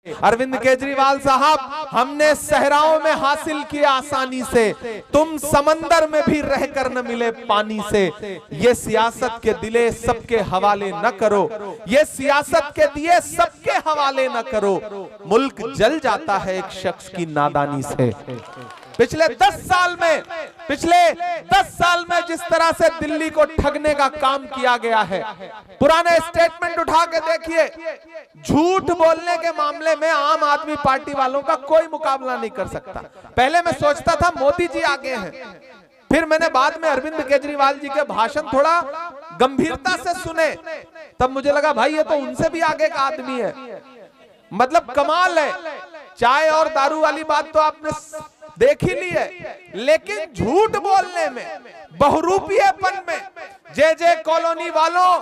अरविंद केजरीवाल साहब, हमने सहराओं में हासिल किया आसानी से, तुम समंदर में भी रहकर न मिले पानी से। ये सियासत के दिले सबके हवाले न करो, ये सियासत के दिए सबके हवाले न करो, मुल्क जल जाता है एक शख्स की नादानी से। पिछले 10 साल में जिस तरह से दिल्ली को ठगने का काम किया गया है, पुराने स्टेटमेंट उठा के देखिए, झूठ बोलने के मामले में आम आदमी पार्टी वालों का कोई मुकाबला नहीं कर सकता। पहले मैं सोचता था मोदी जी आगे हैं, फिर मैंने बाद में अरविंद केजरीवाल जी के भाषण थोड़ा गंभीरता से सुने, तब मुझे लगा भाई ये तो उनसे भी आगे का आदमी है। मतलब कमाल है। चाय और दारू वाली बात तो आपने देख ही ली है, लेकिन झूठ बोलने में, बहुरूपियेपन में, जे कॉलोनी वालों,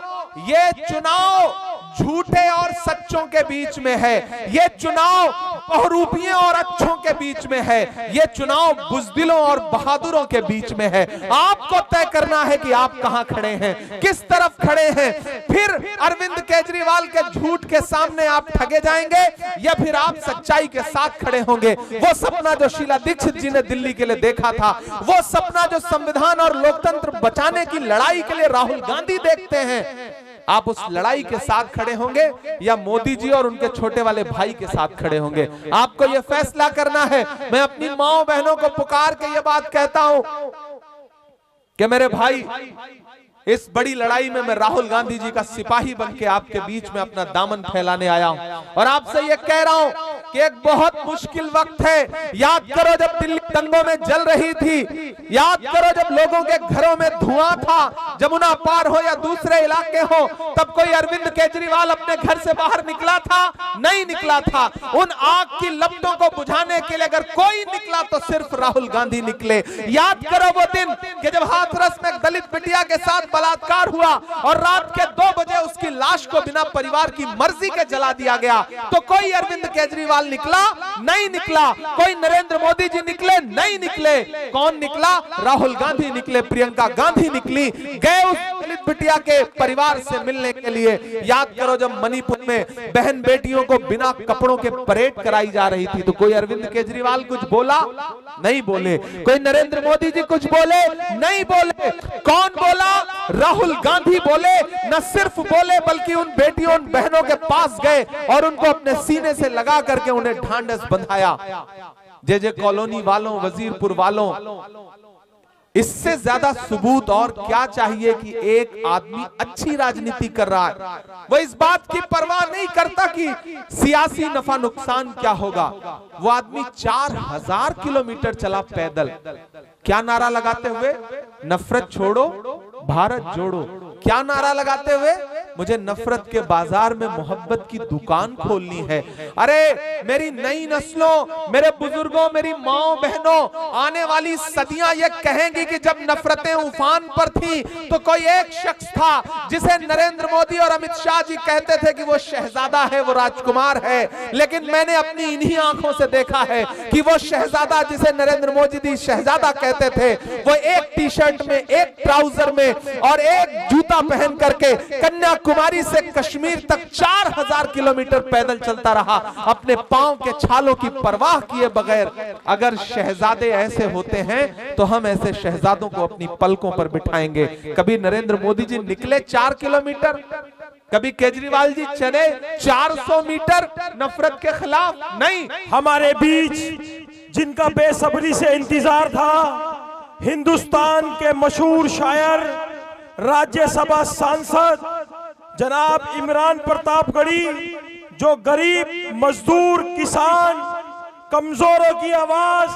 ये चुनाव झूठे और सच्चों के बीच में है, ये चुनाव बहुरूपियों और अच्छों के बीच में है, ये चुनाव बुज़दिलों और बहादुरों के बीच में है। आपको तय करना है कि आप कहां खड़े हैं, किस तरफ खड़े हैं। फिर अरविंद केजरीवाल के झूठ के सामने आप ठगे जाएंगे या फिर आप सच्चाई के साथ खड़े होंगे। वो सपना जो शीला दीक्षित जी ने दिल्ली के लिए देखा था, वो सपना जो संविधान और लोकतंत्र बचाने की लड़ाई के लिए राहुल गांधी देखते हैं, आप उस लड़ाई के साथ खड़े होंगे या मोदी जी और उनके छोटे वाले भाई के साथ खड़े होंगे। आपको यह फैसला करना है। मैं अपनी माओ बहनों को पुकार के ये बात कहता हूं कि मेरे भाई, इस बड़ी लड़ाई में मैं राहुल गांधी जी का सिपाही बन के आपके बीच में अपना दामन फैलाने आया हूं और आपसे ये कह रहा हूं कि एक बहुत मुश्किल वक्त है। याद करो जब दिल्ली दंगों में जल रही थी, याद करो जब लोगों के घरों में धुआं था, जमुना पार हो या दूसरे इलाके हो, तब कोई अरविंद केजरीवाल अपने घर से बाहर निकला था? नहीं निकला था। उन आग की लपटों को बुझाने के लिए अगर कोई निकला तो सिर्फ राहुल गांधी निकले। याद करो वो दिन कि जब हाथरस में एक दलित बिटिया के साथ बलात्कार हुआ और रात के 2 बजे उसकी लाश को बिना परिवार की मर्जी के जला दिया गया, तो कोई अरविंद केजरीवाल निकला? नहीं निकला। कोई नरेंद्र मोदी जी निकले? नहीं निकले। कौन निकला? राहुल गांधी निकले, प्रियंका गांधी निकली, गए उस दलित बिटिया के परिवार से मिलने के लिए। याद करो जब मणिपुर में बहन बेटियों को बिना कपड़ों के परेड कराई जा रही थी, तो कोई अरविंद केजरीवाल कुछ बोला? नहीं बोले। कोई नरेंद्र मोदी जी कुछ बोले? नहीं बोले। कौन बोला? राहुल गांधी बोले। न सिर्फ बोले बल्कि उन बेटियों, उन बहनों के पास गए और उनको अपने सीने से लगा करके उन्हें ढांढस बंधाया। जे कॉलोनी वालों, वजीरपुर वालों, इससे ज्यादा सबूत और क्या चाहिए कि एक आदमी अच्छी राजनीति कर रहा है, वो इस बात की परवाह नहीं करता कि सियासी नफा नुकसान क्या होगा। वो आदमी 4000 किलोमीटर चला पैदल। क्या नारा लगाते हुए? नफरत छोड़ो, भारत जोड़ो। क्या नारा लगाते हुए? मुझे नफरत के बाजार में मोहब्बत की दुकान खोलनी है। अरे मेरी नई नस्लों, मेरे बुजुर्गों, मेरी माओ बहनों, आने वाली सदियां ये कहेंगी कि जब नफरतें उफान पर थी तो कोई एक शख्स था जिसे नरेंद्र मोदी और अमित शाह जी कहते थे कि वो शहजादा है, वो राजकुमार है। लेकिन मैंने अपनी इन्हीं आंखों से देखा है कि वो शहजादा जिसे नरेंद्र मोदी जी शहजादा कहते थे, वो एक टी शर्ट में, एक ट्राउजर में और एक जूता पहन करके कन्याकुमारी से कश्मीर तक 4000 किलोमीटर पैदल चलता रहा, अपने पांव के छालों की परवाह किए बगैर। अगर शहजादे ऐसे होते हैं तो हम ऐसे शहजादों को अपनी पलकों पर बिठाएंगे। कभी नरेंद्र मोदी जी निकले 4 किलोमीटर, कभी केजरीवाल जी चले 400 मीटर नफरत के खिलाफ? नहीं। हमारे बीच जिनका बेसब्री से इंतजार था, हिंदुस्तान के मशहूर शायर, राज्यसभा सांसद जनाब इमरान प्रतापगढ़ी, जो गरीब, मजदूर, किसान, कमजोरों की आवाज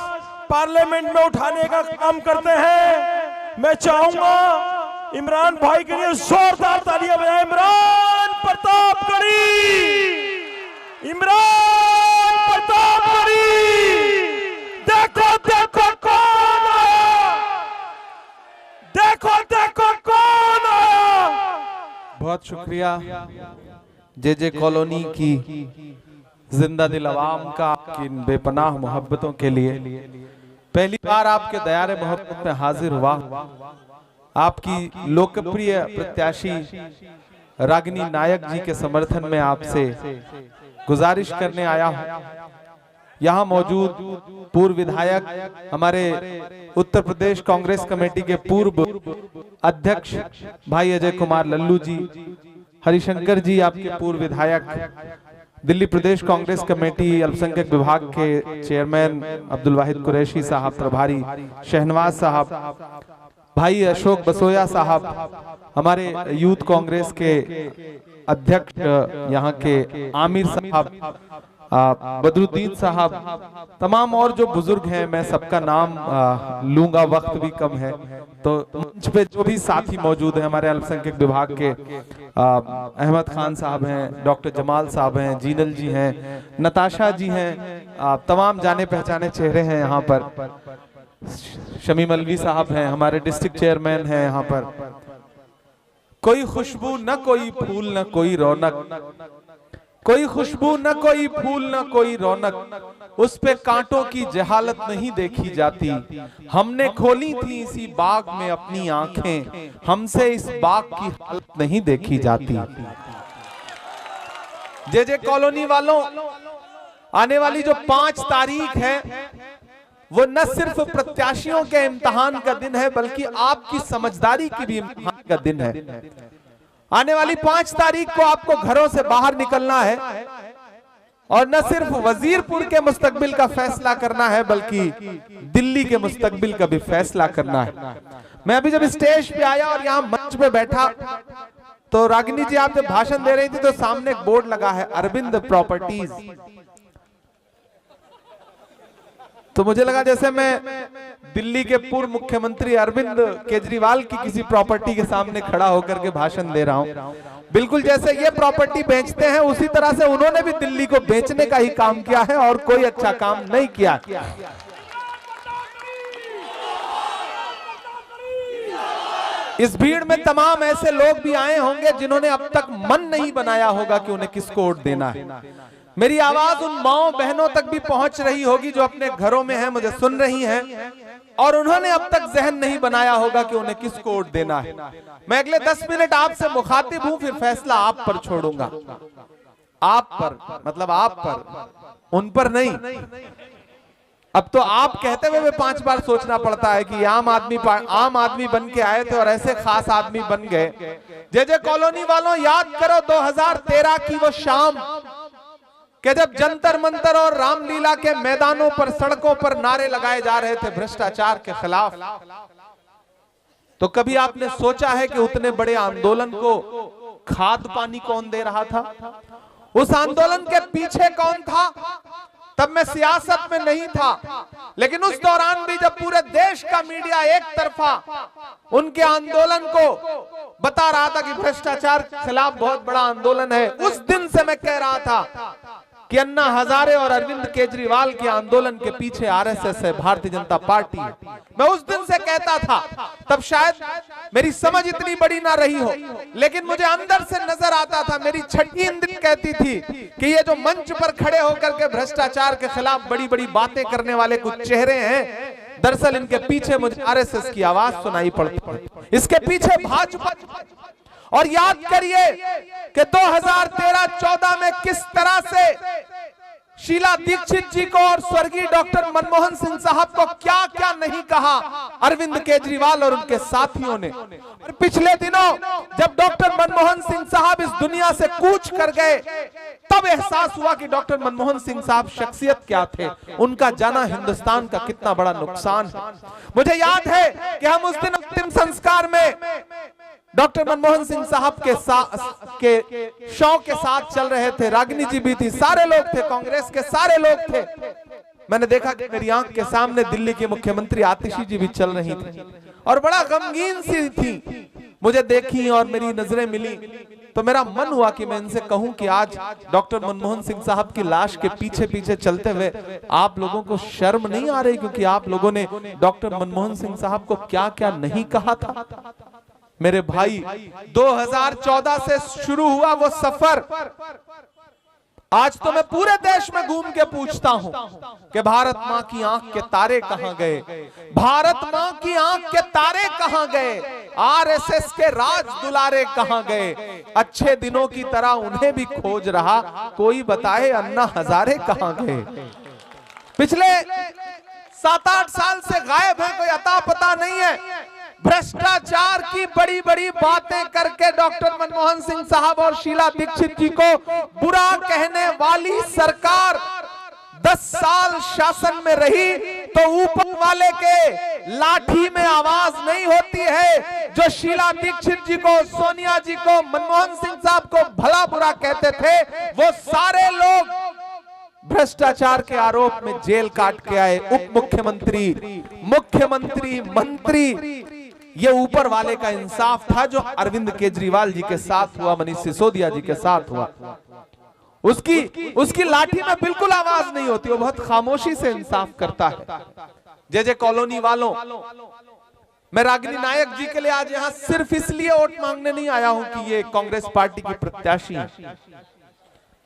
पार्लियामेंट में उठाने का काम करते हैं। मैं चाहूंगा इमरान भाई के लिए जोरदार तालियां बजाएं। इमरान प्रतापगढ़ी, इमरान प्रतापगढ़ी, देखो देखो कौन आया, देखो देखो कौन आया। बहुत शुक्रिया जे कॉलोनी की जिंदा दिल आवाम का, आपकी बेपनाह मोहब्बतों के लिए। पहली बार आपके दयारे मोहब्बत में हाजिर हुआ। आपकी लोकप्रिय प्रत्याशी रागिनी नायक जी के समर्थन में आपसे गुजारिश करने आया हूं। यहाँ मौजूद पूर्व विधायक, हमारे उत्तर प्रदेश कांग्रेस कमेटी के पूर्व अध्यक्ष भाई अजय कुमार लल्लू जी, हरिशंकर जी आपके पूर्व विधायक, दिल्ली प्रदेश कांग्रेस कमेटी अल्पसंख्यक विभाग के चेयरमैन अब्दुल वाहिद कुरैशी साहब, प्रभारी शहनवाज साहब, भाई अशोक बसोया साहब, हमारे यूथ कांग्रेस के अध्यक्ष यहाँ के आमिर साहब, बदरुद्दीन साहब, तमाम और जो बुजुर्ग हैं, मैं सबका नाम लूंगा, वक्त भी कम है। तो मंच पे जो भी साथी मौजूद हैं, हमारे अल्पसंख्यक विभाग के अहमद खान साहब हैं, डॉक्टर जमाल साहब हैं, जीनल जी हैं, नताशा जी हैं, तमाम जाने पहचाने चेहरे हैं यहाँ पर। शमी मलवी साहब हैं, हमारे डिस्ट्रिक्ट चेयरमैन हैं यहाँ पर। कोई खुशबू न कोई फूल न कोई रौनक, कोई खुशबू न कोई फूल न कोई रौनक, उस पे कांटों की जहालत नहीं देखी जाती। हमने खोली थी इसी बाग में अपनी आंखें, हमसे इस बाग की हालत नहीं देखी जाती। जे कॉलोनी वालों, आने वाली जो 5 तारीख है वो न सिर्फ प्रत्याशियों के इम्तिहान का दिन है, बल्कि आपकी समझदारी की भी इम्तिहान का दिन है। आने वाली 5 तारीख को आपको घरों से बाहर निकलना है और न सिर्फ वजीरपुर के मुस्तकबिल का फैसला करना है, बल्कि दिल्ली के मुस्तकबिल का भी फैसला करना है। मैं अभी जब स्टेज पे आया और यहाँ मंच पे बैठा तो रागिनी जी आप जब भाषण दे रही थी तो सामने एक बोर्ड लगा है अरविंद प्रॉपर्टीज। तो मुझे लगा जैसे मैं दिल्ली के पूर्व मुख्यमंत्री अरविंद केजरीवाल की किसी प्रॉपर्टी के सामने खड़ा होकर के भाषण दे रहा हूं। बिल्कुल जैसे ये प्रॉपर्टी बेचते हैं उसी तरह से उन्होंने भी दिल्ली को बेचने का ही काम किया है और कोई अच्छा काम नहीं किया। इस भीड़ में तमाम ऐसे लोग भी आए होंगे जिन्होंने अब तक मन नहीं बनाया होगा कि उन्हें किसको वोट देना है। मेरी आवाज उन माओ बहनों तक भी पहुंच रही होगी जो अपने घरों में हैं, मुझे सुन रही हैं, और उन्होंने अब तक जहन नहीं बनाया होगा कि उन्हें किसको वोट देना है। मैं अगले 10 मिनट आपसे मुखातिब हूं, फिर फैसला आप पर छोड़ूंगा। आप पर मतलब आप पर, उन पर नहीं। अब तो आप कहते हुए 5 बार सोचना पड़ता है कि आम आदमी बन के आए थे और ऐसे खास आदमी बन गए। जे कॉलोनी वालों, याद करो 2013 की वो शाम कि जब जंतर मंतर और रामलीला के मैदानों पर, सड़कों पर नारे लगाए जा रहे थे भ्रष्टाचार के खिलाफ। तो कभी आपने सोचा है कि उतने बड़े आंदोलन को खाद पानी कौन दे रहा था? उस आंदोलन के पीछे कौन था? तब मैं सियासत में नहीं था, लेकिन उस दौरान भी जब पूरे देश का मीडिया एक तरफा उनके आंदोलन को बता रहा था कि भ्रष्टाचार के खिलाफ बहुत बड़ा आंदोलन है, उस दिन से मैं कह रहा था कि अन्ना हजारे और अरविंद केजरीवाल के आंदोलन के पीछे आरएसएस है, भारतीय जनता पार्टी है। मैं उस दिन से कहता था, तब शायद मेरी समझ इतनी बड़ी ना रही हो, लेकिन मुझे अंदर से नजर आता था। मेरी छठी इंद्री कहती थी कि ये जो मंच पर खड़े होकर के भ्रष्टाचार के खिलाफ बड़ी बड़ी बातें करने वाले कुछ चेहरे हैं, दरअसल इनके पीछे मुझे आरएसएस की आवाज सुनाई पड़ती, इसके पीछे भाजपा। और याद करिए कि 2013-14 में किस तरह से शीला दीक्षित जी को और स्वर्गीय डॉक्टर मनमोहन सिंह साहब को क्या क्या नहीं कहा अरविंद केजरीवाल और उनके साथियों ने। और पिछले दिनों जब डॉक्टर मनमोहन सिंह साहब इस दुनिया से कूच कर गए, तब एहसास हुआ कि डॉक्टर मनमोहन सिंह साहब शख्सियत क्या थे, उनका जाना हिंदुस्तान का कितना बड़ा नुकसान है। मुझे याद है कि हम उस दिन अंतिम संस्कार में डॉक्टर मनमोहन सिंह साहब के शव के साथ चल रहे थे, रागिनी जी भी थी, सारे लोग थे, कांग्रेस के सारे लोग थे। मैंने देखा कि मेरी आंख के सामने दिल्ली के मुख्यमंत्री आतिशी जी भी चल रही थी और बड़ा गमगीन सी थी। मुझे देखी और मेरी नजरें मिली तो मेरा मन हुआ कि मैं इनसे कहूं कि आज डॉक्टर मनमोहन सिंह साहब की लाश के पीछे पीछे चलते हुए आप लोगों को शर्म नहीं आ रही, क्योंकि आप लोगों ने डॉक्टर मनमोहन सिंह साहब को क्या क्या नहीं कहा था। मेरे भाई, 2014 से शुरू हुआ वो सफर, आज तो मैं पूरे देश में घूम के पूछता हूं कि भारत मां की आंख के तारे कहां गए, भारत मां की आंख के तारे कहां गए, आरएसएस के राज दुलारे कहां गए। अच्छे दिनों की तरह उन्हें भी खोज रहा, कोई बताए अन्ना हजारे कहां गए। पिछले 7-8 साल से गायब है, कोई अता पता नहीं है। भ्रष्टाचार की बड़ी बड़ी बातें करके डॉक्टर मनमोहन सिंह साहब और शीला दीक्षित जी को बुरा कहने वाली सरकार 10 साल शासन में रही तो ऊपर वाले के लाठी में आवाज नहीं होती है। जो शीला दीक्षित जी को, सोनिया जी को, मनमोहन सिंह साहब को भला बुरा कहते थे, वो सारे लोग भ्रष्टाचार के आरोप में जेल काट के आए। उप मुख्यमंत्री, मुख्यमंत्री, मंत्री, ये ऊपर वाले का इंसाफ था जो अरविंद केजरीवाल जी के साथ हुआ, मनीष सिसोदिया जी के साथ हुआ। उसकी लाठी में बिल्कुल आवाज नहीं होती, वो बहुत खामोशी से इंसाफ करता है। जे कॉलोनी वालों, मैं रागिनी नायक जी के लिए आज यहां सिर्फ इसलिए वोट मांगने नहीं आया हूं कि ये कांग्रेस पार्टी की प्रत्याशी है।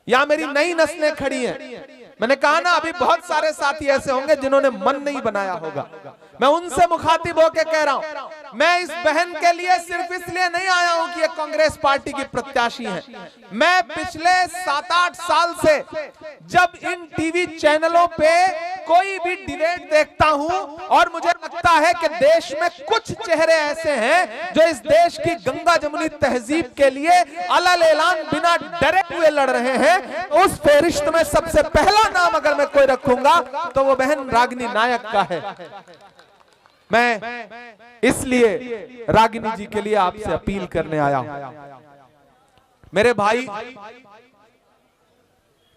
यहां मेरी नई नस्लें खड़ी हैं। मैंने कहा ना, अभी बहुत सारे साथी ऐसे होंगे जिन्होंने मन नहीं बनाया होगा। मैं उनसे मुखातिब होकर कह रहा हूं, मैं इस बहन के लिए सिर्फ इसलिए नहीं आया हूं कि ये कांग्रेस पार्टी की प्रत्याशी है। मैं पिछले 7-8 साल से जब इन टीवी चैनलों पे कोई भी डिबेट देखता हूं और मुझे लगता है कि देश में कुछ चेहरे ऐसे हैं जो इस देश की गंगा जमुनी तहजीब के लिए अलल ऐलान बिना डरे हुए लड़ रहे हैं, उस फहरिस्त में सबसे पहला नाम अगर मैं कोई रखूंगा तो वो बहन रागिनी नायक का है। मैं इसलिए रागिनी जी के लिए आपसे अपील करने आया हूं। मेरे भाई,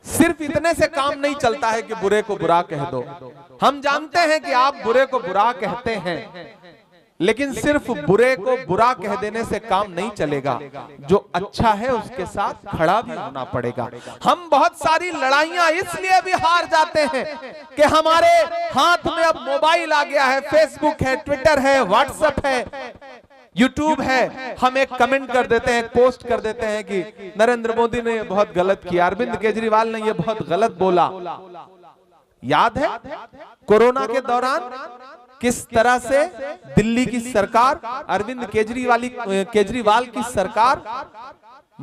सिर्फ इतने से काम नहीं चलता है कि बुरे को बुरा कह दो। हम जानते हैं कि आप बुरे को बुरा कहते हैं, लेकिन सिर्फ बुरे को बुरा कह देने से काम नहीं चलेगा। जो अच्छा है उसके साथ खड़ा भी होना पड़ेगा। हम बहुत सारी लड़ाइयां इसलिए भी हार जाते हैं कि हमारे हाथ में अब मोबाइल आ गया है, फेसबुक है, ट्विटर है, व्हाट्सएप है, यूट्यूब है। हम एक कमेंट कर देते हैं, पोस्ट कर देते हैं कि नरेंद्र मोदी ने बहुत गलत किया, अरविंद केजरीवाल ने ये बहुत गलत बोला। याद है कोरोना के दौरान किस तरह से दिल्ली की सरकार, अरविंद केजरीवाल की सरकार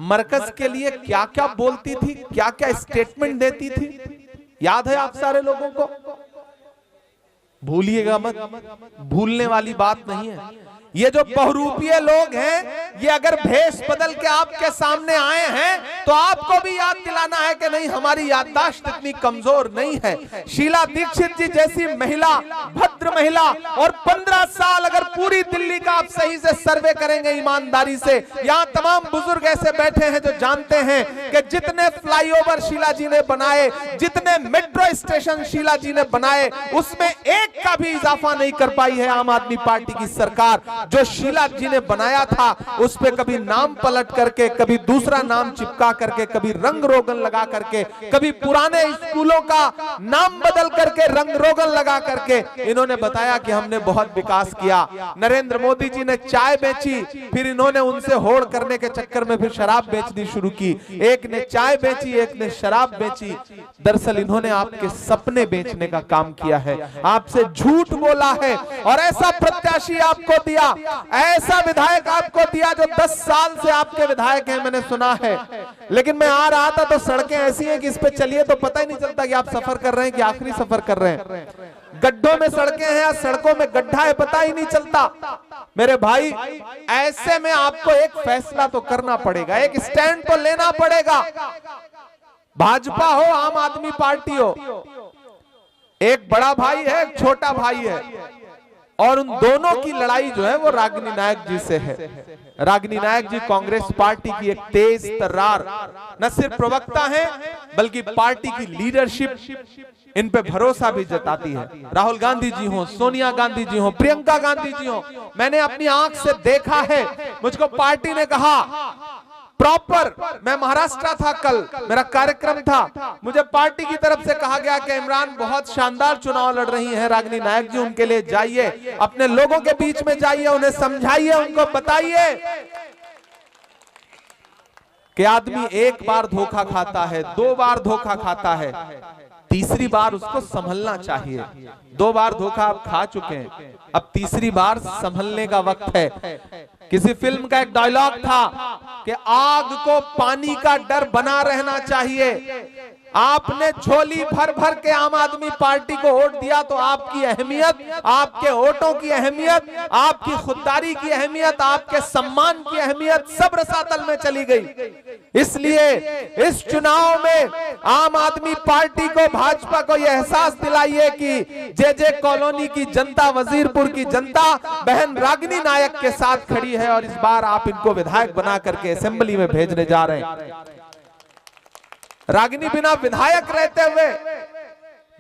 मरकज के लिए क्या क्या बोलती थी, क्या क्या स्टेटमेंट देती थी। याद है आप सारे लोगों को? भूलिएगा मत, भूलने वाली बात नहीं है। ये जो बहुरूपीय लोग हैं, ये अगर भेष बदल के आपके सामने आए हैं तो आपको भी याद दिलाना है कि नहीं, हमारी याददाश्त इतनी कमजोर नहीं है। शीला दीक्षित जी जैसी महिला, भद्र महिला, और 15 साल अगर पूरी दिल्ली का आप सही से सर्वे करेंगे ईमानदारी से, यहाँ तमाम बुजुर्ग ऐसे बैठे हैं जो जानते हैं कि जितने फ्लाईओवर शीला जी ने बनाए, जितने मेट्रो स्टेशन शीला जी ने बनाए, उसमें एक का भी इजाफा नहीं कर पाई है आम आदमी पार्टी की सरकार। जो शीला जी ने बनाया था उस पे कभी नाम पलट करके, कभी दूसरा नाम चिपका करके, कभी रंग रोगन लगा करके, कभी पुराने स्कूलों का नाम बदल करके रंग रोगन लगा करके इन्होंने बताया कि हमने बहुत विकास किया। नरेंद्र मोदी जी ने चाय बेची, फिर इन्होंने उनसे होड़ करने के चक्कर में फिर शराब बेचनी शुरू की। एक ने चाय बेची, एक ने शराब बेची। दरअसल इन्होंने आपके सपने बेचने का काम किया है, आपसे झूठ बोला है और ऐसा प्रत्याशी आपको दिया, ऐसा विधायक आपको दिया जो 10 साल से आपके विधायक हैं, मैंने सुना है। लेकिन मैं आ रहा था तो सड़कें ऐसी हैं कि इस पे चलिए तो पता ही नहीं चलता कि आप सफर कर रहे हैं कि आखिरी सफर कर रहे हैं। गड्ढों में सड़कें हैं या सड़कों में गड्ढा है, पता ही नहीं चलता। मेरे भाई, ऐसे में आपको एक फैसला तो करना पड़ेगा, एक स्टैंड तो लेना पड़ेगा। भाजपा हो, आम आदमी पार्टी हो, एक बड़ा भाई है, एक छोटा भाई है, और उन दोनों की लड़ाई जो है वो रागिनी नायक जी से है। रागिनी नायक जी कांग्रेस पार्टी की एक तेज तर्रार न सिर्फ प्रवक्ता हैं, बल्कि पार्टी की लीडरशिप इन पे भरोसा भी जताती है। राहुल गांधी जी हो, सोनिया गांधी जी हो, प्रियंका गांधी जी हो, मैंने अपनी आंख से देखा है। मुझको पार्टी ने कहा प्रॉपर, मैं महाराष्ट्र था कल, मेरा कार्यक्रम था, मुझे पार्टी की तरफ से कहा गया कि इमरान बहुत शानदार चुनाव लड़ रही हैं रागिनी नायक जी, उनके लिए जाइए, अपने लोगों के बीच में जाइए, उन्हें समझाइए, उनको बताइए कि आदमी एक बार धोखा खाता है, 2 बार धोखा खाता है, तीसरी बार उसको संभलना चाहिए। 2 बार धोखा आप खा चुके हैं, अब तीसरी बार संभलने का वक्त है। किसी फिल्म का एक डायलॉग था कि आग को पानी का डर बना रहना चाहिए। आपने झोली भर भर के आम आदमी पार्टी को वोट दिया तो आपकी अहमियत, आपके वोटों की अहमियत, आपकी खुददारी की अहमियत, आपके सम्मान की अहमियत सब रसातल में चली गई। इसलिए इस चुनाव में आम आदमी पार्टी को, भाजपा को यह एहसास दिलाइए कि जे कॉलोनी की जनता, वजीरपुर की जनता बहन रागिनी नायक के साथ खड़ी है और इस बार आप इनको विधायक बना करके असेंबली में भेजने जा रहे हैं। रागिनी बिना विधायक रहते हुए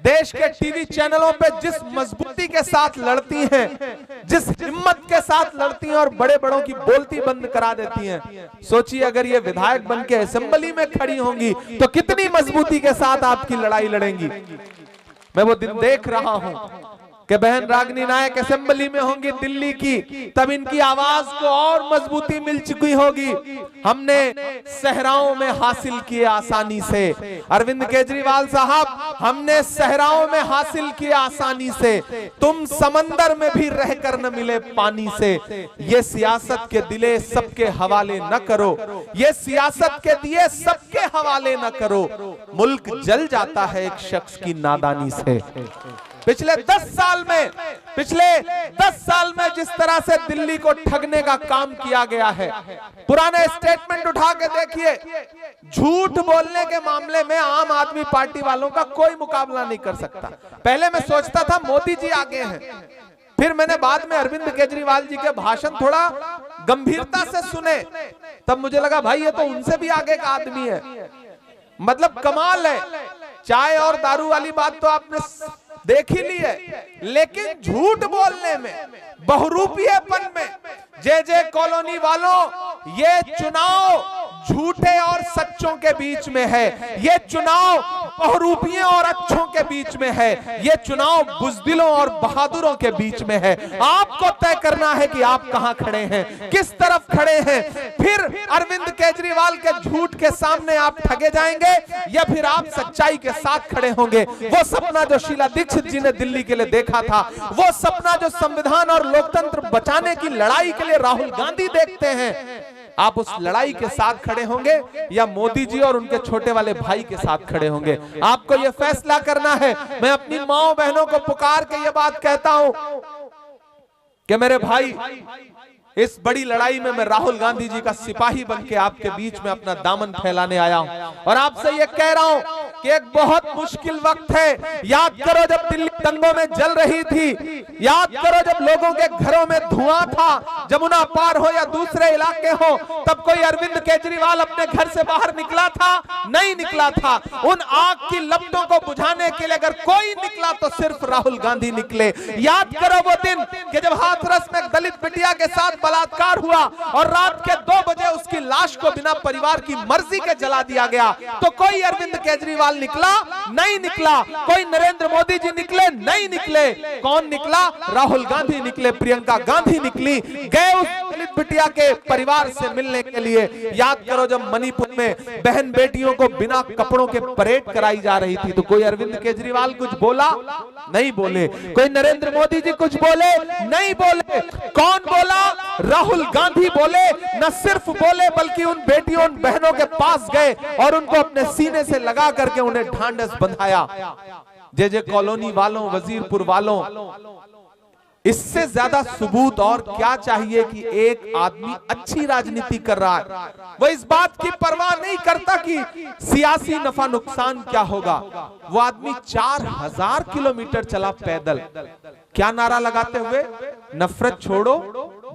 देश के टीवी चैनलों पे जिस मजबूती के साथ लड़ती हैं, जिस हिम्मत के साथ लड़ती हैं और बड़े बड़ों की बोलती बंद करा देती हैं, सोचिए अगर ये विधायक बन के असेंबली में खड़ी होंगी तो कितनी मजबूती के साथ आपकी लड़ाई लड़ेंगी। मैं वो दिन देख रहा हूं कि बहन रागिनी नायक असेंबली में होंगी दिल्ली की, तब इनकी आवाज को और मजबूती मिल चुकी होगी। हमने सहराओं में हासिल किए आसानी से, अरविंद केजरीवाल साहब, हमने सहराओं में हासिल किए आसानी से, तुम समंदर में भी रहकर न मिले पानी से। ये सियासत के दिले सबके हवाले न करो, ये सियासत के दिए सबके हवाले न करो, मुल्क जल जाता है एक शख्स की नादानी से। पिछले 10 साल में जिस तरह से दिल्ली को ठगने का काम किया गया है, पुराने स्टेटमेंट उठा के देखिए, झूठ बोलने के मामले में आम आदमी पार्टी वालों का कोई मुकाबला नहीं कर सकता। पहले मैं सोचता था मोदी जी आगे हैं, फिर मैंने बाद में अरविंद केजरीवाल जी के भाषण थोड़ा गंभीरता से सुने, तब मुझे लगा भाई ये तो उनसे भी आगे का आदमी है। मतलब कमाल है। चाय और दारू वाली बात तो आपने देख ही ली है, लेकिन झूठ बोलने में, बहुरूपियेपन में, जे कॉलोनी वालों, ये चुनाव झूठे और सच्चों के बीच में है, ये चुनाव बहुरूपियों और अच्छों के बीच में है, ये चुनाव बुजदिलों और बहादुरों के बीच में है। आपको तय करना है कि आप कहां खड़े हैं, किस तरफ खड़े हैं। फिर अरविंद केजरीवाल के झूठ के सामने आप ठगे जाएंगे या फिर आप सच्चाई के साथ खड़े होंगे। वो सपना जो शीला दीक्षित जी ने दिल्ली के लिए देखा था, वो सपना जो संविधान और लोकतंत्र बचाने की लड़ाई के लिए राहुल गांधी देखते हैं, आप उस लड़ाई के साथ खड़े होंगे या मोदी जी और उनके छोटे वाले भाई के साथ खड़े होंगे। आपको यह फैसला करना है। मैं अपनी माओ बहनों को पुकार के ये बात कहता हूं कि मेरे भाई, इस बड़ी लड़ाई में मैं राहुल गांधी जी का सिपाही बन के आपके बीच में अपना दामन फैलाने आया हूं और आपसे ये कह रहा हूं कि एक बहुत मुश्किल वक्त है। याद करो जब दिल्ली दंगों में जल रही थी, याद करो जब लोगों के घरों में धुआं था, जमुना पार हो या दूसरे इलाके हो, तब कोई अरविंद केजरीवाल अपने घर से बाहर निकला था? नहीं निकला था। उन आग की लपटों को बुझाने के लिए अगर कोई निकला तो सिर्फ राहुल गांधी निकले। याद करो वो दिन कि जब हाथरस में एक दलित बिटिया के साथ बलात्कार हुआ और रात के 2 बजे उसकी लाश को बिना परिवार की मर्जी के जला दिया गया, तो कोई अरविंद केजरीवाल निकला? नहीं निकला। कोई नरेंद्र मोदी जी निकले? नहीं निकले। कौन निकला? राहुल गांधी निकले, प्रियंका गांधी निकली, गए उस दलित बिटिया के परिवार से मिलने के लिए। याद करो जब मणिपुर में बहन बेटियों को बिना कपड़ों के परेड कराई जा रही थी, तो कोई अरविंद केजरीवाल कुछ बोला? नहीं बोले। कोई नरेंद्र मोदी जी कुछ बोले? नहीं बोले। कौन बोला? राहुल गांधी बोले। न सिर्फ बोले बल्कि उन बेटियों, उन बहनों के पास गए और उनको अपने सीने से लगा करके उन्हें ढांढस बंधाया। जे कॉलोनी वालों, वजीरपुर वालों, इससे ज्यादा सबूत और क्या चाहिए कि एक आदमी अच्छी राजनीति कर रहा है, वो इस बात की परवाह नहीं करता कि सियासी नफा नुकसान क्या होगा। वो आदमी 4000 किलोमीटर चला पैदल, क्या नारा लगाते हुए? नफरत छोड़ो,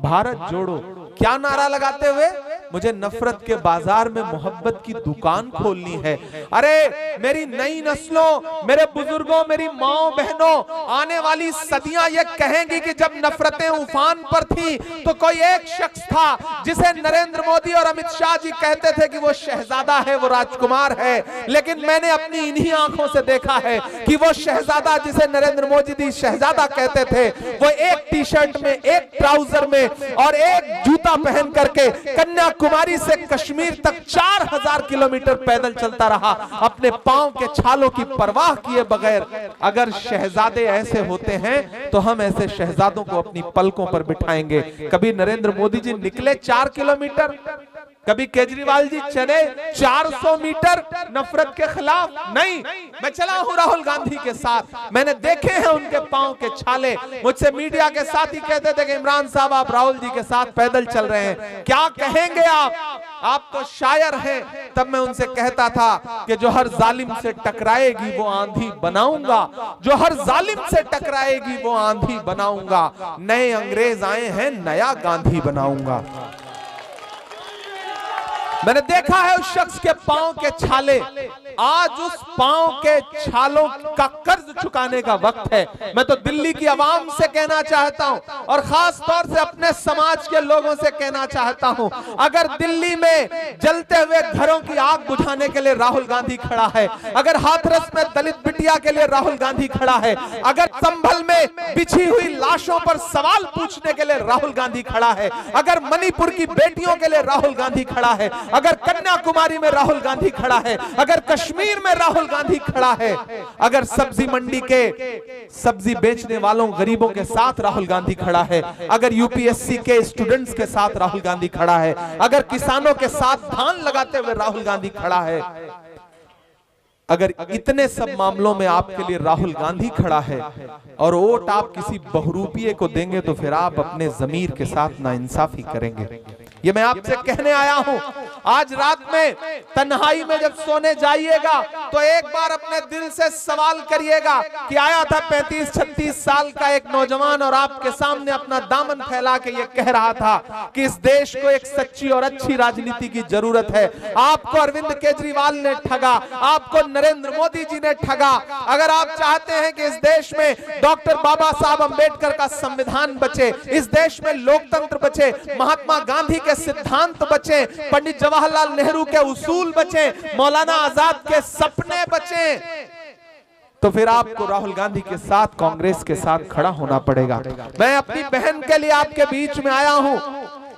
भारत जोड़ो। क्या नारा लगाते हुए? मुझे नफरत के बाजार में मोहब्बत की दुकान खोलनी है। अरे मेरी नई नस्लों, मेरे बुजुर्गों, मेरी माओ बहनों, आने वाली सदियां ये कहेंगी कि जब नफरतें उफान पर थी तो कोई एक शख्स था जिसे नरेंद्र मोदी और अमित शाह जी कहते थे कि वो शहजादा है, वो राजकुमार है। लेकिन मैंने अपनी इन्हीं आंखों से देखा है कि वो शहजादा जिसे नरेंद्र मोदी जी शहजादा कहते थे, वो एक टी शर्ट में, एक ट्राउजर में और एक जूता पहन करके कन्याकुमारी कन्याकुमारी से कश्मीर तक 4000 किलोमीटर पैदल चलता रहा, अपने पांव के छालों की परवाह किए बगैर। अगर शहजादे ऐसे होते हैं तो हम ऐसे शहजादों को अपनी पलकों पर बिठाएंगे। कभी नरेंद्र मोदी जी निकले 4 किलोमीटर, कभी केजरीवाल जी चले 400 मीटर नफरत के खिलाफ? नहीं, मैं चला हूं राहुल गांधी के साथ, मैंने देखे हैं उनके पांव के छाले। मुझसे मीडिया के साथ ही कहते थे कि इमरान साहब आप राहुल जी के साथ पैदल चल रहे हैं, क्या कहेंगे आप तो शायर हैं। तब मैं उनसे कहता था कि जो हर जालिम से टकराएगी वो आंधी बनाऊंगा, जो हर जालिम से टकराएगी वो आंधी बनाऊंगा। नए अंग्रेज आए हैं, नया गांधी बनाऊंगा। मैंने देखा है उस शख्स के पांव के छाले, आज उस पांव के छालों का कर्ज चुकाने का वक्त है। मैं तो दिल्ली की आवाम से कहना चाहता हूं और खास तौर से अपने समाज के लोगों से कहना चाहता हूं, अगर दिल्ली में जलते हुए घरों की आग बुझाने के लिए राहुल गांधी खड़ा है, अगर हाथरस में दलित बिटिया के लिए राहुल गांधी खड़ा है, अगर संभल में बिछी हुई लाशों पर सवाल पूछने के लिए राहुल गांधी खड़ा है, अगर मणिपुर की बेटियों के लिए राहुल गांधी खड़ा है, अगर कन्याकुमारी में राहुल गांधी खड़ा है, अगर कश्मीर में राहुल गांधी खड़ा है, अगर सब्जी मंडी के सब्जी बेचने वालों गरीबों के साथ राहुल गांधी खड़ा है, अगर यूपीएससी के स्टूडेंट्स के साथ राहुल गांधी खड़ा है, अगर किसानों के साथ धान लगाते हुए राहुल गांधी खड़ा है, अगर इतने सब मामलों में आपके लिए राहुल गांधी खड़ा है और वोट आप किसी बहुरूपिये को देंगे तो फिर आप अपने जमीर के साथ नाइंसाफी करेंगे। ये मैं आपसे कहने आया हूं। आज रात में तन्हाई में जब सोने जाइएगा तो एक बार अपने दिल से सवाल करिएगा कि आया था 35-36 साल का एक नौजवान और आपके सामने अपना दामन फैला के ये कह रहा था कि इस देश को एक सच्ची और अच्छी राजनीति की जरूरत है। आपको अरविंद केजरीवाल ने ठगा, आपको नरेंद्र मोदी जी ने ठगा। अगर आप चाहते हैं कि इस देश में डॉक्टर बाबा साहब अंबेडकर का संविधान बचे, इस देश में लोकतंत्र बचे, महात्मा गांधी के सिद्धांत बचे, पंडित जवाहरलाल नेहरू के उसूल बचे, मौलाना आजाद के सपने बचे, तो फिर आपको राहुल गांधी के साथ, कांग्रेस के साथ खड़ा होना पड़ेगा। मैं अपनी बहन के लिए आपके बीच में आया हूं।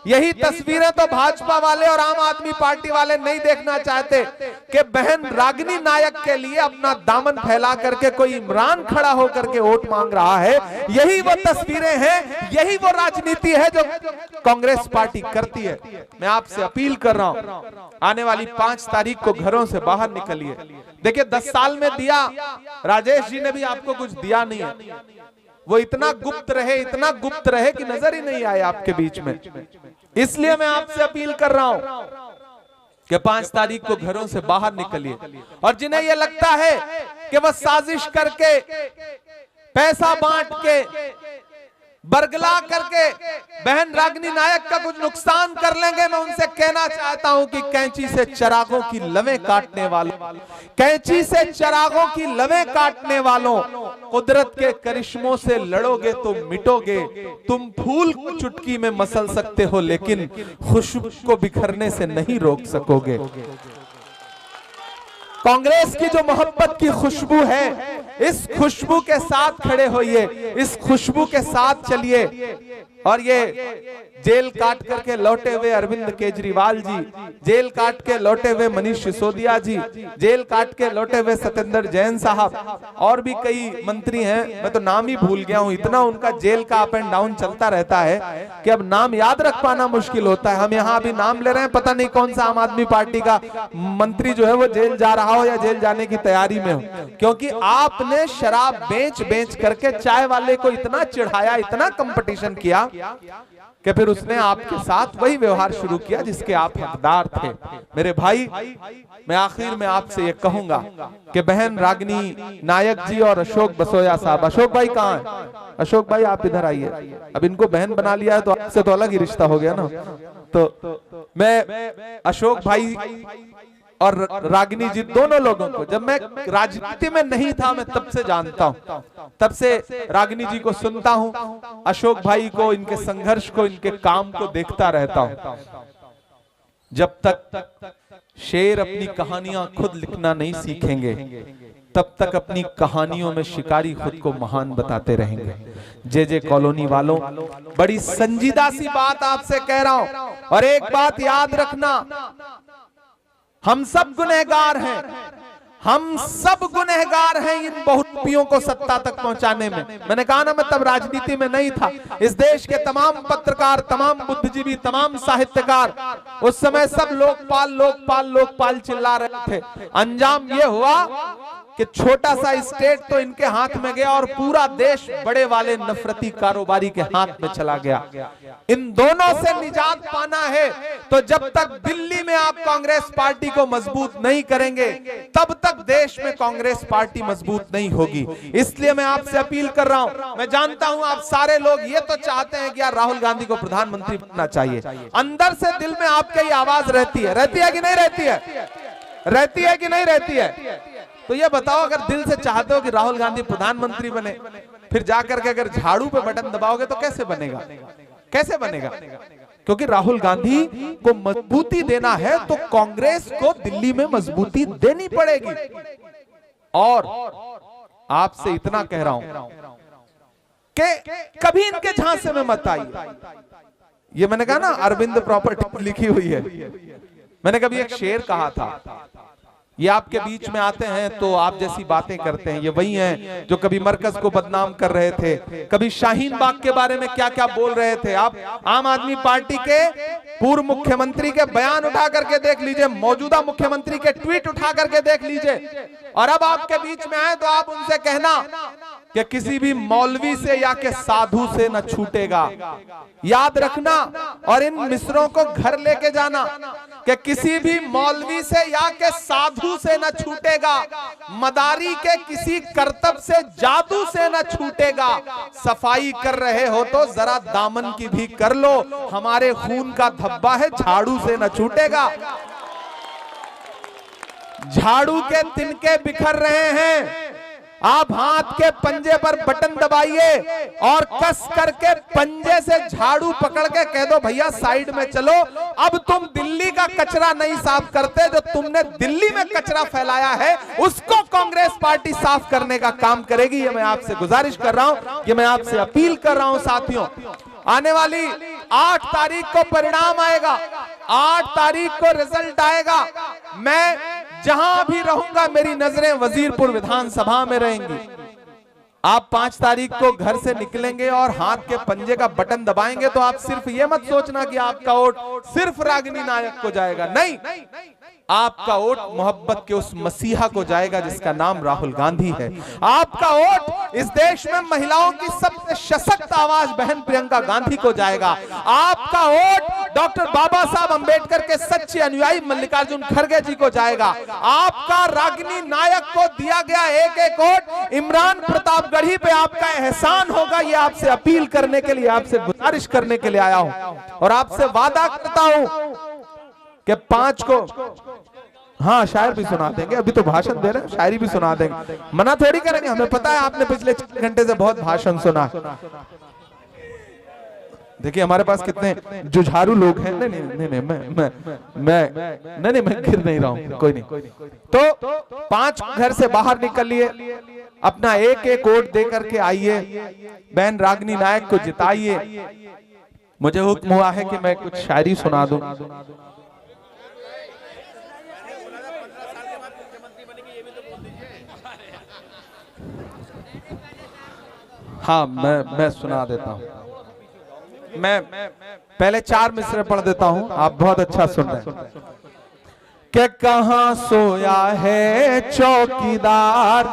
यही तस्वीरें तो भाजपा वाले और आम आदमी पार्टी वाले नहीं देखना चाहते कि बहन रागिनी नायक के लिए अपना दामन फैला करके कोई इमरान खड़ा होकर के वोट मांग रहा है। यही वो तस्वीरें हैं, यही वो राजनीति है जो कांग्रेस पार्टी करती है। मैं आपसे अपील कर रहा हूं, आने वाली 5 तारीख को घरों से बाहर निकलिए। देखिए 10 साल में दिया, राजेश जी ने भी आपको कुछ दिया नहीं है, वो इतना गुप्त रहे कि नजर ही नहीं आए आपके बीच में। इसलिए मैं आपसे अपील कर रहा हूं कि 5 तारीख को घरों से बाहर निकलिए। और जिन्हें यह लगता है कि वह साजिश करके, पैसा बांट के, बरगला करके बहन रागिनी नायक का कुछ नुकसान कर लेंगे, मैं उनसे कहना चाहता हूं कि कैंची से चिरागों की लवें काटने वालों, कैंची से चिरागों की लवें काटने वालों, कुदरत के करिश्मों से लड़ोगे तो मिटोगे। तुम फूल को चुटकी में मसल सकते हो लेकिन खुशबू को बिखरने से नहीं रोक सकोगे। कांग्रेस की जो मोहब्बत की खुशबू है, इस खुशबू के साथ खड़े होइए, इस खुशबू के साथ चलिए। और ये जेल काट करके लौटे हुए अरविंद केजरीवाल जी, जेल काट के लौटे हुए मनीष सिसोदिया जी, जेल काट के लौटे हुए सत्येंद्र जैन साहब, और भी कई मंत्री हैं, मैं तो नाम ही भूल गया हूं, इतना उनका जेल का अप एंड डाउन चलता रहता है कि अब नाम याद रख पाना मुश्किल होता है। हम यहाँ अभी नाम ले रहे हैं, पता नहीं कौन सा आम आदमी पार्टी का मंत्री जो है वो जेल जा रहा हो या जेल जाने की तैयारी में हो, क्योंकि आपने शराब बेच करके चाय वाले को इतना चिढ़ाया, इतना कंपटीशन किया कि फिर उसने आपके साथ वही व्यवहार शुरू किया जिसके आप हकदार थे। मेरे भाई, मैं आखिर में आपसे ये कहूंगा कि बहन रागिनी नायक जी और अशोक बसोया साहब, अशोक भाई कहाँ हैं? अशोक भाई आप इधर आइए। अब इनको बहन बना लिया है तो आपसे तो अलग ही रिश्ता हो गया ना। तो मैं अशोक भाई और रागिनी जी दोनों लोगों को, जब मैं राजनीति में नहीं था मैं तब से जानता हूं, तब से रागिनी जी को सुनता हूं, अशोक भाई को, इनके संघर्ष को, इनके काम को देखता रहता हूं। जब तक शेर अपनी कहानियां खुद लिखना नहीं सीखेंगे तब तक अपनी कहानियों में शिकारी खुद को महान बताते रहेंगे। जे कॉलोनी वालों, बड़ी संजीदा सी बात आपसे कह रहा हूं, और एक बात याद रखना, हम सब गुनहगार हैं, हम सब गुनहगार हैं इन बहुरूपियों को सत्ता तक पहुंचाने में। मैंने कहा ना, मैं तब राजनीति में नहीं था। इस देश के तमाम पत्रकार, तमाम बुद्धिजीवी, तमाम साहित्यकार उस समय सब लोकपाल लोकपाल लोकपाल चिल्ला रहे थे। अंजाम ये हुआ कि छोटा सा स्टेट तो इनके हाथ में गया और पूरा देश बड़े वाले नफरती कारोबारी के हाथ में चला गया। इन दोनों से निजात पाना है तो जब तक दिल्ली में आप कांग्रेस पार्टी को मजबूत नहीं करेंगे, तब तक देश में कांग्रेस पार्टी मजबूत नहीं होगी। इसलिए मैं आपसे अपील कर रहा हूं, मैं जानता हूं आप सारे लोग ये तो चाहते हैं कि यार राहुल गांधी को प्रधानमंत्री बनना चाहिए। अंदर से दिल में आपके ये आवाज रहती है कि नहीं रहती है? रहती है कि नहीं रहती है? तो ये बताओ, अगर दिल से चाहते हो कि राहुल गांधी प्रधानमंत्री बने, फिर जाकर के अगर झाड़ू पे बटन दबाओगे तो कैसे बनेगा? कैसे बनेगा? क्योंकि राहुल गांधी को मजबूती देना है तो कांग्रेस को दिल्ली में मजबूती देनी पड़ेगी। और आपसे इतना कह रहा हूं कि कभी इनके झांसे में मत आइए। ये मैंने कहा ना, अरविंद प्रॉपर्टी लिखी हुई है। मैंने कभी एक शेर कहा था, ये आपके बीच में आते हैं तो आप जैसी बातें करते हैं। ये वही हैं जो कभी मरकज को बदनाम कर रहे थे, कभी शाहीन बाग के बारे में क्या क्या बोल रहे थे। आप आम आदमी पार्टी के पूर्व मुख्यमंत्री के बयान उठा करके देख लीजिए, मौजूदा मुख्यमंत्री के ट्वीट उठा करके देख लीजिए, और अब आपके बीच में आए तो आप उनसे कहना कि किसी भी मौलवी से या के साधु से न छूटेगा। याद रखना और इन मिसरों को घर लेके जाना कि किसी भी मौलवी से या के साधु से न छूटेगा, मदारी के किसी करतब से जादू से न छूटेगा। सफाई कर रहे हो तो जरा दामन की भी कर लो, हमारे खून का धब्बा है झाड़ू से न छूटेगा। झाड़ू के तिनके बिखर रहे हैं, आप हाथ के पंजे पर बटन दबाइए और कस करके पंजे से झाड़ू पकड़ के कह दो भैया साइड में चलो। अब तुम दिल्ली का कचरा नहीं साफ करते, जो तुमने दिल्ली में कचरा फैलाया है उसको कांग्रेस पार्टी साफ करने का काम करेगी। ये मैं आपसे गुजारिश कर रहा हूं, ये मैं आपसे अपील कर रहा हूं। साथियों, आने वाली 8 तारीख को परिणाम आएगा, 8 तारीख को रिजल्ट आएगा। मैं जहां भी रहूंगा मेरी नजरें वजीरपुर विधानसभा में रहेंगी। आप 5 तारीख को घर से निकलेंगे और हाथ के पंजे का बटन दबाएंगे तो आप सिर्फ ये मत सोचना कि आपका वोट सिर्फ रागिनी नायक को जाएगा। नहीं, आपका वोट मोहब्बत के उस मसीहा को जाएगा जिसका नाम राहुल गांधी है। आपका वोट इस देश में महिलाओं की सबसे सशक्त आवाज बहन प्रियंका गांधी को जाएगा। आपका वोट डॉक्टर बाबा साहब अंबेडकर के सच्चे अनुयायी मल्लिकार्जुन खड़गे जी को जाएगा। आपका रागिनी नायक को दिया गया एक एक वोट इमरान प्रतापगढ़ी पे आपका एहसान होगा। ये आपसे अपील करने के लिए, आपसे गुजारिश करने के लिए आया हूं और आपसे वादा करता हूं कि 5 को हाँ शायर भी सुना देंगे। अभी तो भाषण दे रहे हैं, शायरी भी सुना देंगे, मना थोड़ी करेंगे। हमें पता है आपने पिछले 6 घंटे से बहुत भाषण सुना। देखिए हमारे पास कितने जुझारू लोग हैं। नहीं नहीं नहीं, मैं गिर नहीं रहा हूं, कोई नहीं। तो 5 घर से बाहर निकलिए, अपना एक एक वोट दे करके आइए, बहन रागिनी नायक को जिताइए। मुझे हुक्म हुआ है कि मैं कुछ शायरी सुना दूं। हाँ मैं सुना देता हूं। मैं पहले 4 मिसरे पढ़ देता हूं, आप बहुत अच्छा सुन रहे हैं। कि कहां सोया है चौकीदार।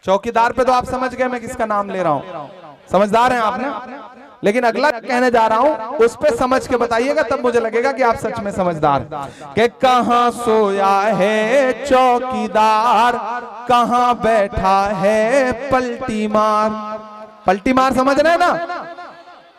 चौकीदार पे तो आप समझ गए मैं किसका नाम ले रहा हूं, समझदार हैं आपने। लेकिन अगला कहने जा रहा हूं उस पे समझ के बताइएगा, तब मुझे लगेगा कि आप सच में समझदार। कि कहां सोया है चौकीदार, कहां बैठा है पलटी मार। पलटी मार समझ रहे हैं ना?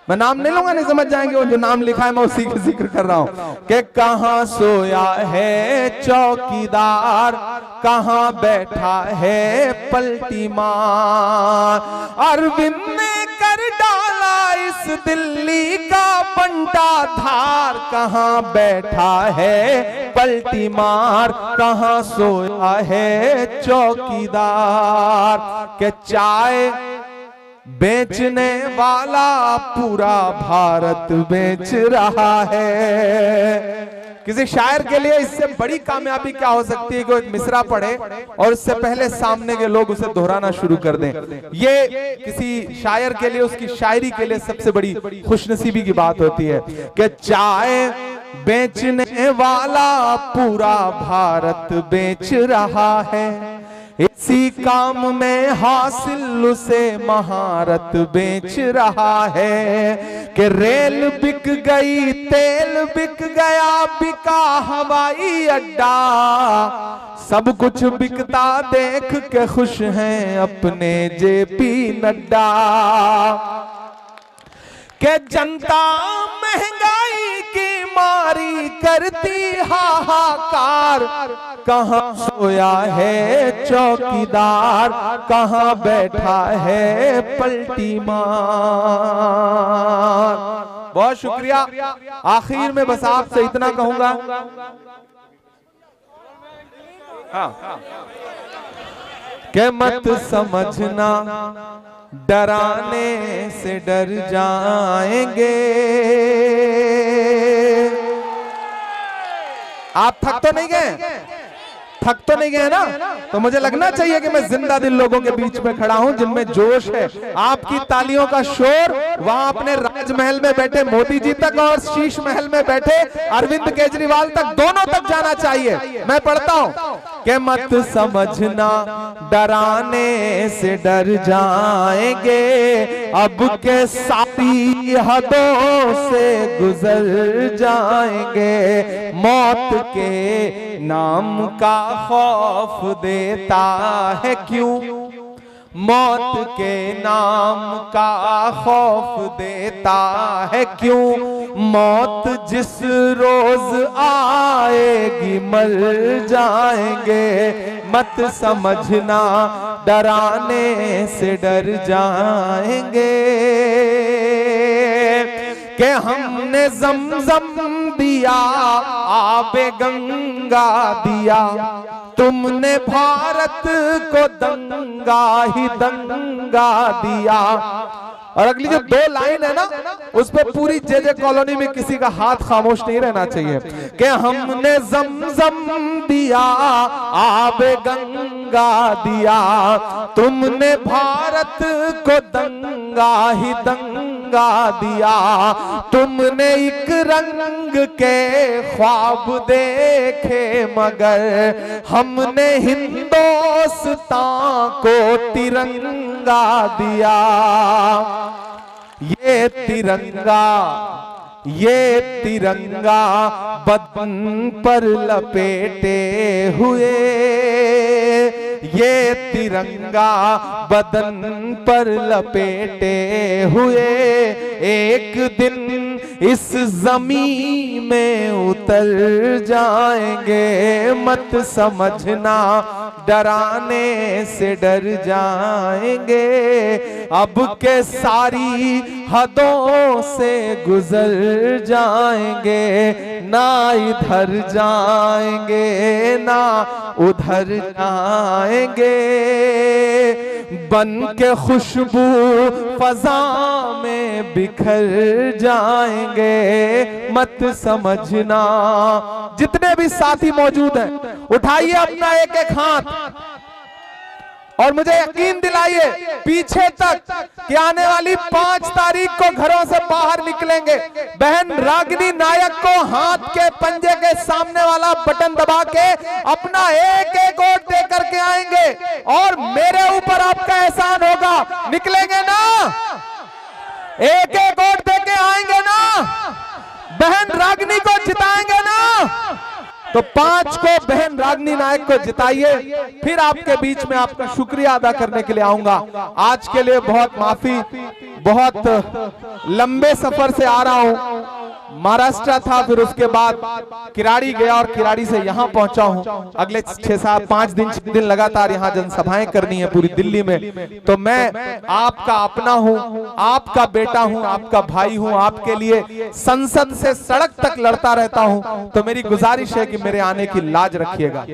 मैं नाम नहीं लूंगा, नहीं समझ जाएंगे। वो जो नाम लिखा है मैं उसी का जिक्र कर रहा हूं। कि कहां सोया है चौकीदार, कहां बैठा है पलटी मार। अरविंद ने कर डाला इस दिल्ली का बंटा धार, कहाँ बैठा है पलटी मार, कहाँ सोया है चौकीदार। के चाय बेचने वाला पूरा भारत बेच रहा है। किसी शायर के लिए इससे बड़ी कामयाबी क्या हो सकती है कि वो एक मिसरा पढ़े और उससे पहले सामने के लोग उसे दोहराना शुरू कर दें। ये किसी शायर के लिए, उसकी शायरी के लिए सबसे बड़ी खुशनसीबी की बात होती है कि चाय बेचने वाला पूरा भारत बेच रहा है। इसी काम में हासिल उसे महारत बेच रहा है। कि रेल बिक गई, तेल बिक गया, बिका हवाई अड्डा, सब कुछ बिकता देख के खुश हैं अपने जेपी नड्डा। के जनता महंगाई की मारी करती हाहाकार, कहाँ सोया है चौकीदार, कहाँ बैठा है पलटी मार। बहुत शुक्रिया। आखिर में बस आपसे इतना कहूंगा, कि मत समझना डराने से डर जाएंगे। आप थक तो नहीं गए? थक तो नहीं गए ना? तो मुझे लगना चाहिए कि मैं जिंदा दिल लोगों के बीच में खड़ा हूं जिनमें जोश है। आपकी तालियों का शोर वहां अपने राजमहल में बैठे मोदी जी तक और शीश महल में बैठे अरविंद केजरीवाल तक, दोनों तक जाना चाहिए। मैं पढ़ता हूं कि मत समझना डराने से डर जाएंगे, अब के सारी हदों से गुजर जाएंगे। मौत के नाम का खौफ देता है क्यों, मौत के नाम का खौफ देता है क्यों। मौत जिस रोज आएगी मर जाएंगे। मत समझना डराने से डर जाएंगे। कि हमने जमजम दिया, आबे गंगा दिया, तुमने भारत को दंगा ही दंगा दिया। और अगली जो दो लाइन है ना, उस पे पूरी जे कॉलोनी में किसी का हाथ खामोश नहीं रहना चाहिए। कि हमने जमजम दिया, आबे गंगा दिया, तुमने भारत को दंगा ही दंगा दिया। तुमने एक रंग के ख्वाब देखे मगर हमने हिंदुस्तान को तिरंगा दिया। ये तिरंगा बदन पर लपेटे हुए, ये तिरंगा बदन पर लपेटे हुए एक दिन इस जमीन में उतर जाएंगे। मत समझना डराने से डर जाएंगे, अब के सारी हदों से गुजर जाएंगे। ना इधर जाएंगे ना उधर जाएंगे, बन के खुशबू फजा में बिखर जाएंगे। मत समझना। जितने भी साथी मौजूद हैं, उठाइए अपना एक एक हाथ और मुझे यकीन दिलाइए पीछे तक कि आने वाली 5 तारीख को घरों से बाहर निकलेंगे। बहन रागिनी नायक को हाथ के पंजे के सामने वाला बटन दबा के अपना एक एक वोट दे करके आएंगे और मेरे ऊपर आपका एहसान होगा। निकलेंगे ना? एक एक वोट दे के आएंगे ना? बहन रागिनी को जिताएंगे ना? तो 5 को बहन रागिनी नायक को जिताइए। फिर आपके बीच में आपका शुक्रिया अदा करने के लिए आऊंगा। आज के लिए बहुत माफी, बहुत लंबे सफर से आ रहा हूं। महाराष्ट्र था, फिर उसके बाद किराड़ी गया और किराड़ी से यहाँ पहुंचा हूँ। अगले 6-7-5 दिन लगातार यहाँ जनसभाएं करनी है पूरी दिल्ली में। तो मैं आपका अपना हूँ, आपका बेटा हूँ, आपका भाई हूँ, आपके लिए संसद से सड़क तक लड़ता रहता हूँ। तो मेरी गुजारिश है कि मेरे आने की लाज रखिएगा।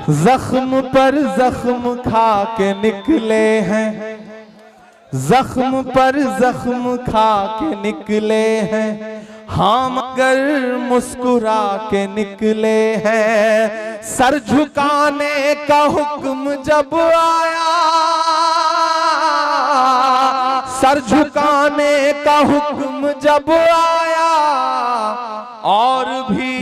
जख्म पर जख्म खा के निकले हैं, जख्म पर जख्म खा के निकले हैं, हाँ मगर मुस्कुरा के निकले हैं। सर झुकाने का हुक्म जब आया, सर झुकाने का हुक्म जब आया, और भी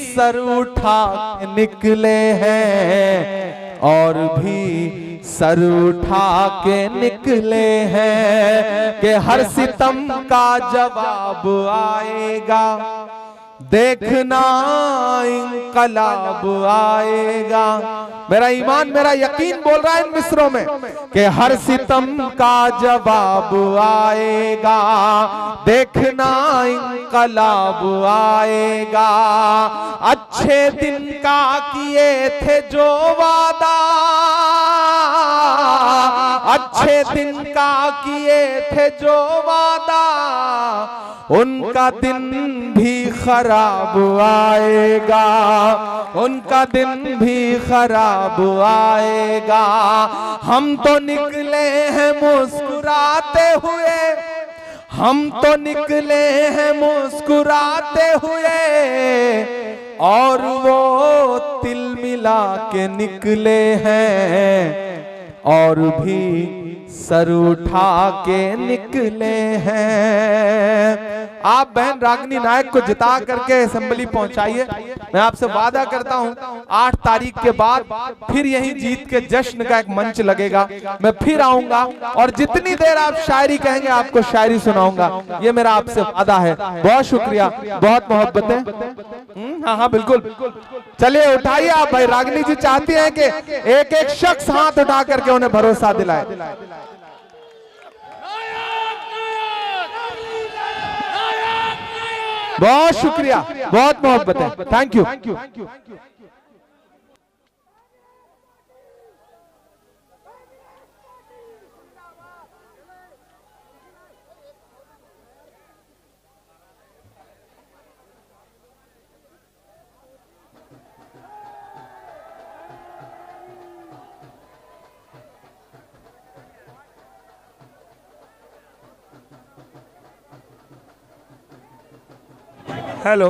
सर उठा के निकले हैं, और भी सर उठा के निकले हैं कि हर सितम का जवाब आएगा, देखना इंकलाब आएगा। मेरा ईमान, मेरा यकीन बोल रहा है इन मिसरों में कि हर सितम का जवाब आएगा, देखना इंकलाब आएगा। अच्छे दिन का किए थे जो वादा, अच्छे दिन का किए थे जो वादा, उनका दिन भी खराब आएगा, उनका दिन भी खराब आएगा। हम तो निकले हैं मुस्कुराते हुए, हम तो निकले हैं मुस्कुराते हुए, और वो तिल मिला के निकले हैं, और भी सर उठा के निकले हैं। आप बहन रागिनी नायक को जिता करके असेंबली पहुंचाइए। मैं आपसे वादा करता हूं 8 तारीख के बाद फिर यहीं जीत के जश्न का एक मंच लगेगा। मैं फिर आऊंगा और जितनी देर आप शायरी कहेंगे आपको शायरी सुनाऊंगा। ये मेरा आपसे वादा है। बहुत शुक्रिया, बहुत मोहब्बतें। हाँ हाँ बिल्कुल, चलिए उठाइए आप भाई। रागिनी जी चाहती हैं कि एक एक शख्स हाथ उठा करके उन्हें भरोसा दिलाए। बहुत शुक्रिया, बहुत मोहब्बत है। Thank you. हेलो।